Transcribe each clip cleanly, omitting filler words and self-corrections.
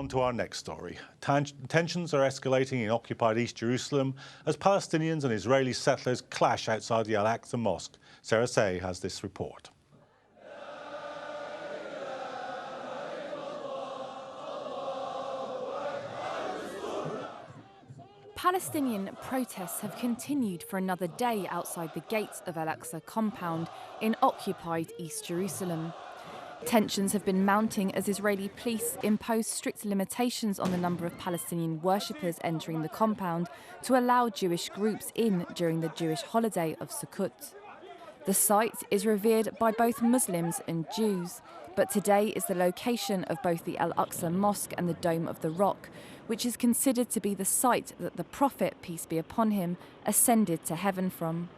on to our next story. Tensions are escalating in occupied East Jerusalem as Palestinians and Israeli settlers clash outside the Al-Aqsa Mosque. Sarah Say has this report. Palestinian protests have continued for another day outside the gates of Al-Aqsa compound in occupied East Jerusalem. Tensions have been mounting as Israeli police impose strict limitations on the number of Palestinian worshippers entering the compound to allow Jewish groups in during the Jewish holiday of Sukkot. The site is revered by both Muslims and Jews, but today is the location of both the Al-Aqsa Mosque and the Dome of the Rock, which is considered to be the site that the Prophet, peace be upon him, ascended to heaven from.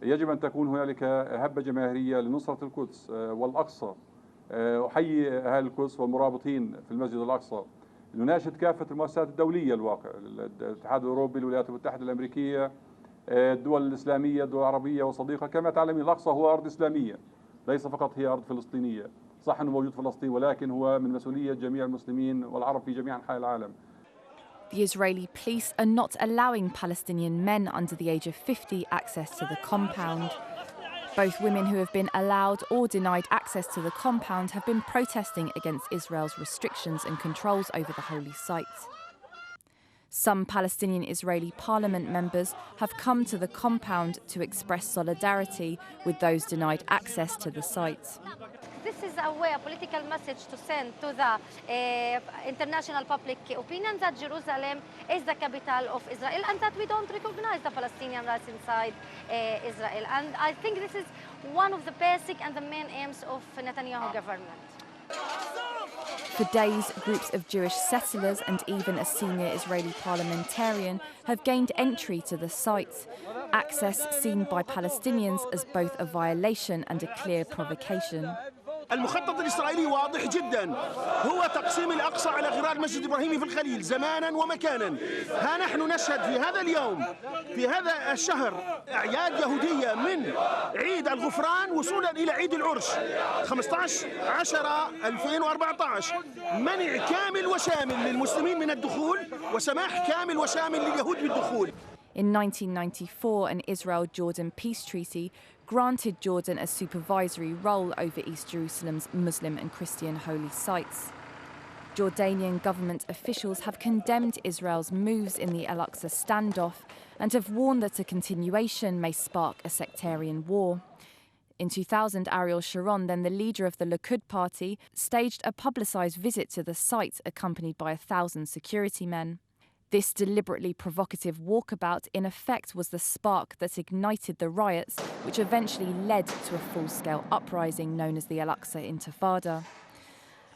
يجب أن تكون هنالك هبة جماهيرية لنصرة القدس والأقصى. أحيي أهل القدس والمرابطين في المسجد الأقصى. نناشد كافة المؤسسات الدولية الواقع، الاتحاد الأوروبي، الولايات المتحدة الأمريكية، الدول الإسلامية، الدول العربية وصديقة. كما تعلمين الأقصى هو أرض إسلامية، ليس فقط هي أرض فلسطينية. صح أنه موجود فلسطين، ولكن هو من مسؤولية جميع المسلمين والعرب في جميع أنحاء العالم. The Israeli police are not allowing Palestinian men under the age of 50 access to the compound. Both women who have been allowed or denied access to the compound have been protesting against Israel's restrictions and controls over the holy site. Some Palestinian Israeli parliament members have come to the compound to express solidarity with those denied access to the site. This is a way, a political message to send to the international public opinion that Jerusalem is the capital of Israel and that we don't recognize the Palestinian rights inside Israel. And I think this is one of the basic and the main aims of Netanyahu government. For days, groups of Jewish settlers and even a senior Israeli parliamentarian have gained entry to the site, access seen by Palestinians as both a violation and a clear provocation. المخطط الإسرائيلي واضح جدا، هو تقسيم الأقصى على غرار المسجد الإبراهيمي في الخليل زمانا ومكانا. ها نحن نشهد في هذا اليوم في هذا الشهر أعياد يهودية من عيد الغفران وصولا إلى عيد العرش 15/10/2014. منع كامل وشامل للمسلمين من الدخول وسماح كامل وشامل لليهود بالدخول. In 1994, an Israel-Jordan peace treaty granted Jordan a supervisory role over East Jerusalem's Muslim and Christian holy sites. Jordanian government officials have condemned Israel's moves in the Al-Aqsa standoff and have warned that a continuation may spark a sectarian war. In 2000, Ariel Sharon, then the leader of the Likud party, staged a publicised visit to the site accompanied by 1,000 security men. This deliberately provocative walkabout, in effect, was the spark that ignited the riots, which eventually led to a full-scale uprising known as the Al-Aqsa Intifada.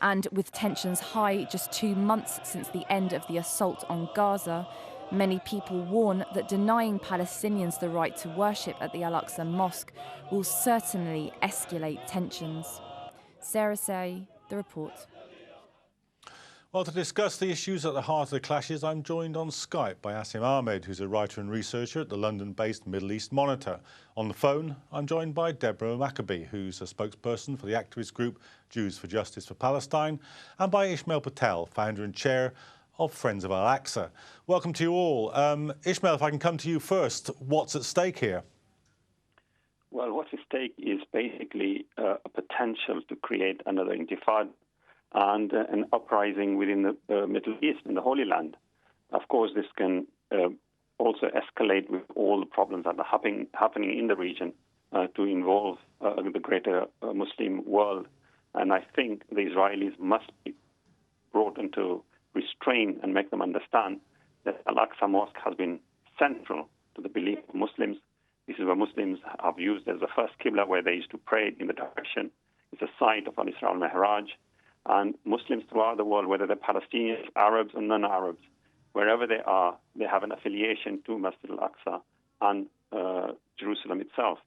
And with tensions high just 2 months since the end of the assault on Gaza, many people warn that denying Palestinians the right to worship at the Al-Aqsa Mosque will certainly escalate tensions. Sarah Say, The Report. Well, to discuss the issues at the heart of the clashes, I'm joined on Skype by Nasim Ahmed, who's a writer and researcher at the London-based Middle East Monitor. On the phone, I'm joined by Deborah Maccoby, who's a spokesperson for the activist group Jews for Justice for Palestine, and by Ismael Patel, founder and chair of Friends of Al-Aqsa. Welcome to you all. Ismael, if I can come to you first, what's at stake here? Well, what's at stake is basically a potential to create another intifada and an uprising within the Middle East and the Holy Land. Of course, this can also escalate with all the problems that are happening in the region to involve the greater Muslim world. And I think the Israelis must be brought into restraint and make them understand that Al-Aqsa Mosque has been central to the belief of Muslims. This is where Muslims have used as the first Qibla, where they used to pray in the direction. It's a site of Al-Isra al-Mi'raj. And Muslims throughout the world, whether they're Palestinians, Arabs, or non-Arabs, wherever they are, they have an affiliation to Masjid al-Aqsa and Jerusalem itself.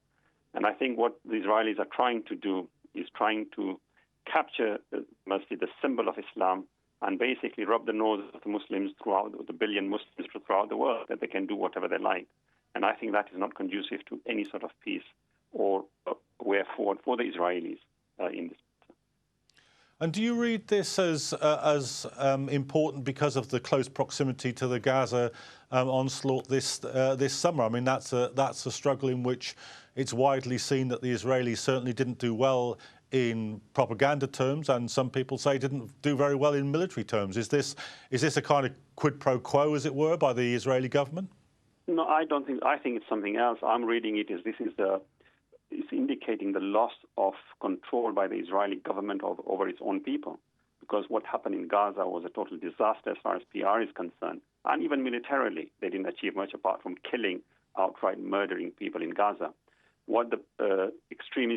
And I think what the Israelis are trying to do is trying to capture the Masjid, the symbol of Islam, and basically rub the nose of the Muslims throughout, the billion Muslims throughout the world, that they can do whatever they like. And I think that is not conducive to any sort of peace or way forward for the Israelis in this. And do you read this as important because of the close proximity to the Gaza onslaught this summer? I mean, that's a struggle in which it's widely seen that the Israelis certainly didn't do well in propaganda terms, and some people say didn't do very well in military terms. Is this a kind of quid pro quo, as it were, by the Israeli government? No, I don't think. I think it's something else. I'm reading it as it's indicating the loss of control by the Israeli government over its own people. Because what happened in Gaza was a total disaster as far as PR is concerned. And even militarily, they didn't achieve much apart from killing, outright murdering people in Gaza. What the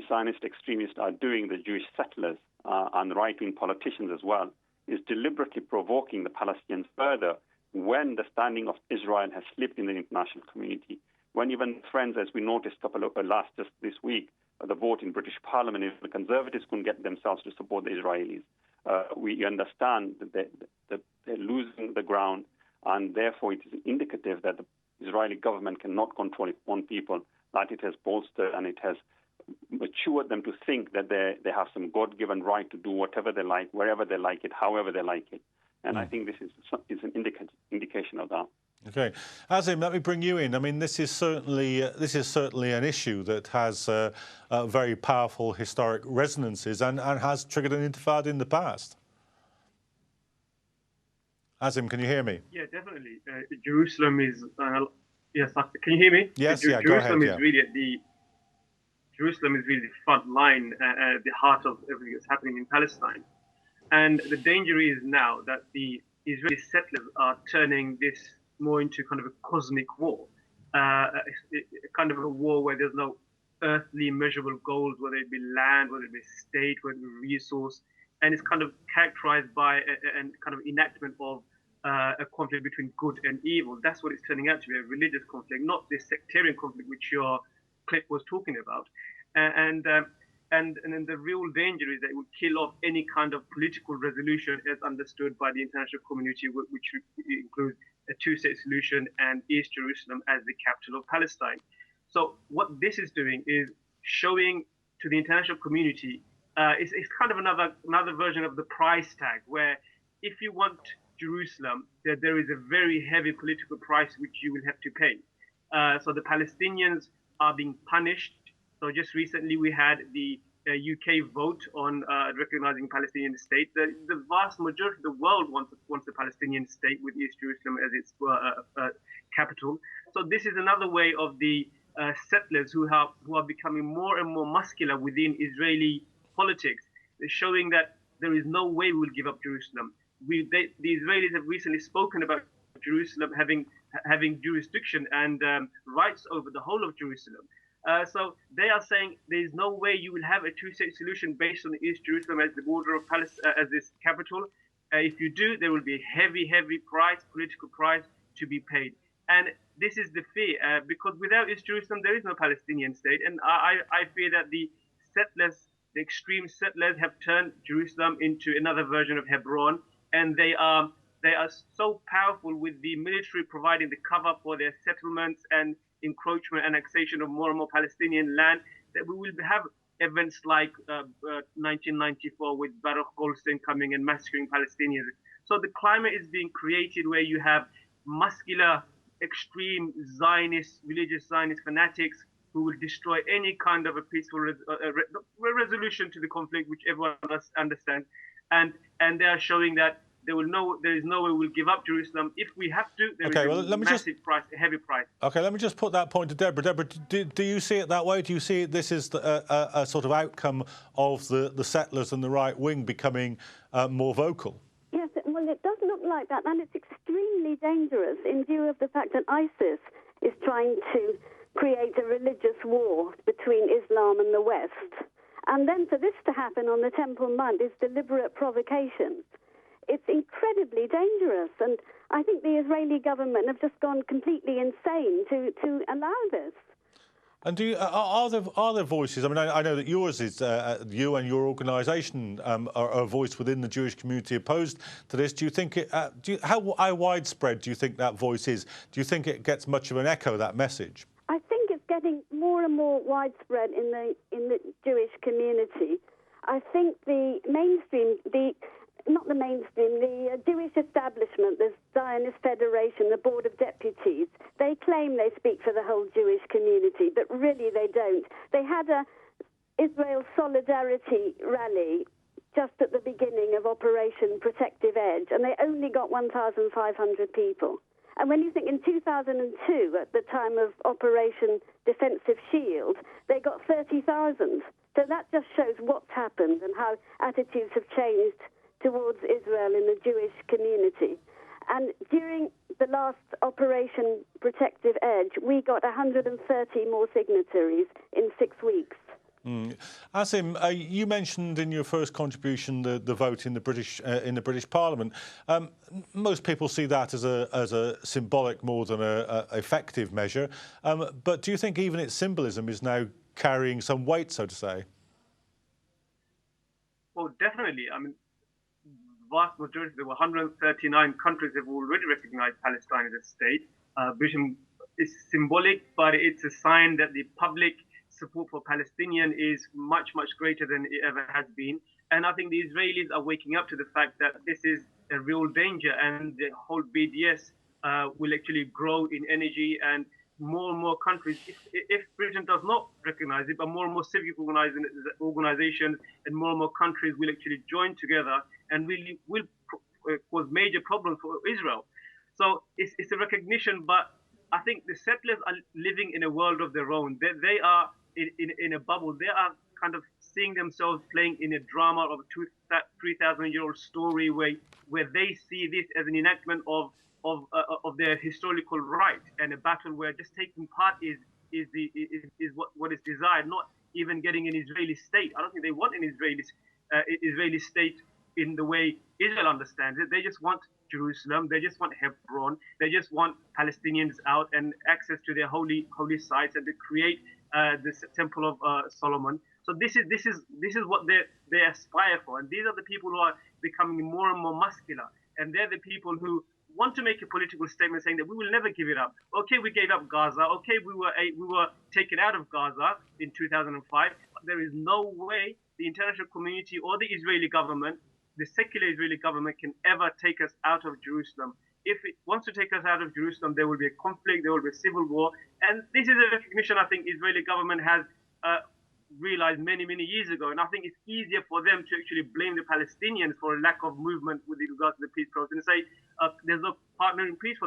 Zionist extremists are doing, the Jewish settlers and right-wing politicians as well, is deliberately provoking the Palestinians further when the standing of Israel has slipped in the international community. When even Friends, as we noticed just this week, the vote in British Parliament, if the Conservatives couldn't get themselves to support the Israelis, we understand that they're losing the ground, and therefore it is indicative that the Israeli government cannot control its own people, that it has bolstered and it has matured them to think that they have some God-given right to do whatever they like, wherever they like it, however they like it. And I think this is an indication of that. Okay, Asim, let me bring you in. I mean, this is certainly an issue that has very powerful historic resonances and has triggered an intifada in the past. Asim, can you hear me? Yeah, definitely. Jerusalem is yes. Can you hear me? Yes, yeah. Jerusalem go ahead. Jerusalem is really the front line, the heart of everything that's happening in Palestine. And the danger is now that the Israeli settlers are turning this more into kind of a cosmic war, kind of a war where there's no earthly measurable goals, whether it be land, whether it be state, whether it be resource, and it's kind of characterized by a kind of enactment of a conflict between good and evil. That's what it's turning out to be, a religious conflict, not this sectarian conflict which your clip was talking about. And then the real danger is that it would kill off any kind of political resolution as understood by the international community, which includes a two-state solution and East Jerusalem as the capital of Palestine. So what this is doing is showing to the international community, it's kind of another version of the price tag, where if you want Jerusalem, there is a very heavy political price which you will have to pay. So the Palestinians are being punished. So just recently we had the UK vote on recognizing Palestinian state. The vast majority of the world wants a Palestinian state with East Jerusalem as its capital. So this is another way of the settlers who are becoming more and more muscular within Israeli politics. They're showing that there is no way we'll give up Jerusalem. The Israelis have recently spoken about Jerusalem having jurisdiction and rights over the whole of Jerusalem. So they are saying there is no way you will have a two-state solution based on East Jerusalem as the border of Palestine, as this capital. If you do, there will be a heavy political price to be paid. And this is the fear, because without East Jerusalem, there is no Palestinian state. And I fear that the extreme settlers have turned Jerusalem into another version of Hebron, and they are so powerful with the military providing the cover for their settlements and encroachment, annexation of more and more Palestinian land, that we will have events like 1994 with Baruch Goldstein coming and massacring Palestinians. So the climate is being created where you have muscular, extreme Zionist, religious Zionist fanatics who will destroy any kind of a peaceful resolution to the conflict, which everyone understands. And they are showing that there is no way we'll give up Jerusalem. If we have to, there is a heavy price. Okay, let me just put that point to Deborah. Deborah, do you see it that way? Do you see this is a sort of outcome of the settlers and the right wing becoming more vocal? Yes, well, it does look like that, and it's extremely dangerous in view of the fact that ISIS is trying to create a religious war between Islam and the West. And then for this to happen on the Temple Mount is deliberate provocation. It's incredibly dangerous, and I think the Israeli government have just gone completely insane to allow this. And are there voices? I mean, I know that yours is you and your organisation are a voice within the Jewish community opposed to this. Do you think how widespread do you think that voice is? Do you think it gets much of an echo, that message? I think it's getting more and more widespread in the Jewish community. I think the mainstream, not the mainstream, the Jewish establishment, the Zionist Federation, the Board of Deputies, they claim they speak for the whole Jewish community, but really they don't. They had a Israel Solidarity rally just at the beginning of Operation Protective Edge, and they only got 1,500 people. And when you think in 2002, at the time of Operation Defensive Shield, they got 30,000. So that just shows what's happened and how attitudes have changed towards Israel in the Jewish community. And during the last Operation Protective Edge, we got 130 more signatories in 6 weeks. Nasim, you mentioned in your first contribution the vote in the British Parliament. Most people see that as a symbolic more than a effective measure. But do you think even its symbolism is now carrying some weight, so to say? Well, definitely. I mean, vast majority, there were 139 countries have already recognized Palestine as a state. Britain is symbolic, but it's a sign that the public support for Palestinian is much, much greater than it ever has been. And I think the Israelis are waking up to the fact that this is a real danger, and the whole BDS will actually grow in energy, and more countries, if Britain does not recognize it, but more and more civic organizations and more countries will actually join together and really will cause major problems for Israel. So it's a recognition, but I think the settlers are living in a world of their own. They are in a bubble. They are kind of seeing themselves playing in a drama of a 3,000-year-old story where they see this as an enactment of their historical right, and a battle where just taking part is what is desired, not even getting an Israeli state. I don't think they want an Israeli state in the way Israel understands it. They just want Jerusalem. They just want Hebron. They just want Palestinians out and access to their holy sites, and to create the Temple of Solomon. So this is what they aspire for, and these are the people who are becoming more and more muscular, and they're the people who want to make a political statement saying that we will never give it up. Okay, we gave up Gaza. Okay, we were taken out of Gaza in 2005. But there is no way the international community or the Israeli government, the secular Israeli government, can ever take us out of Jerusalem. If it wants to take us out of Jerusalem, there will be a conflict, there will be a civil war. And this is a recognition I think Israeli government has realized many years ago. And I think it's easier for them to actually blame the Palestinians for a lack of movement with regard to the peace process and say there's no partner in peace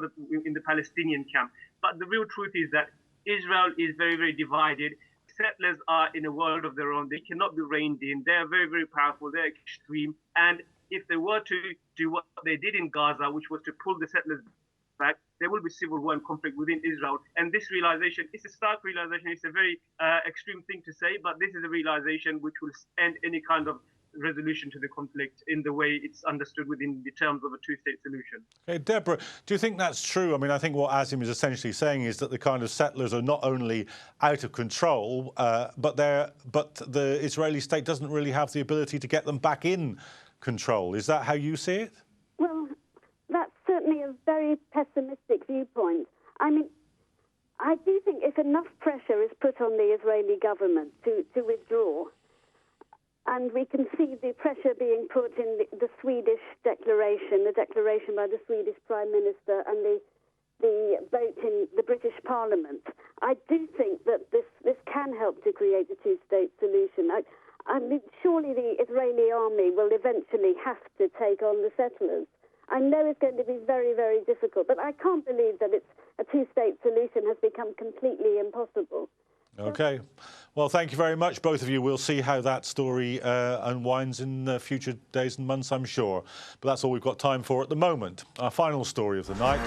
in the Palestinian camp. But the real truth is that Israel is very divided. Settlers are in a world of their own. They cannot be reined in. They are very powerful. They're extreme. And if they were to do what they did in Gaza, which was to pull the settlers back, there will be civil war and conflict within Israel. And this realization is a stark realization. It's a very extreme thing to say, but this is a realization which will end any kind of resolution to the conflict in the way it's understood within the terms of a two-state solution. Okay, Deborah, do you think that's true? I mean, I think what Nasim is essentially saying is that the kind of settlers are not only out of control, but the Israeli state doesn't really have the ability to get them back in control. Is that how you see it? Well, that's certainly a very pessimistic viewpoint. I mean, I do think if enough pressure is put on the Israeli government to withdraw, and we can see the pressure being put in the Swedish declaration, the declaration by the Swedish Prime Minister, and the vote in the British Parliament, I do think that this can help to create a two-state solution. I mean, surely the Israeli army will eventually have to take on the settlers. I know it's going to be very difficult, but I can't believe that a two-state solution has become completely impossible. OK. Well, thank you very much, both of you. We'll see how that story unwinds in future days and months, I'm sure. But that's all we've got time for at the moment. Our final story of the night.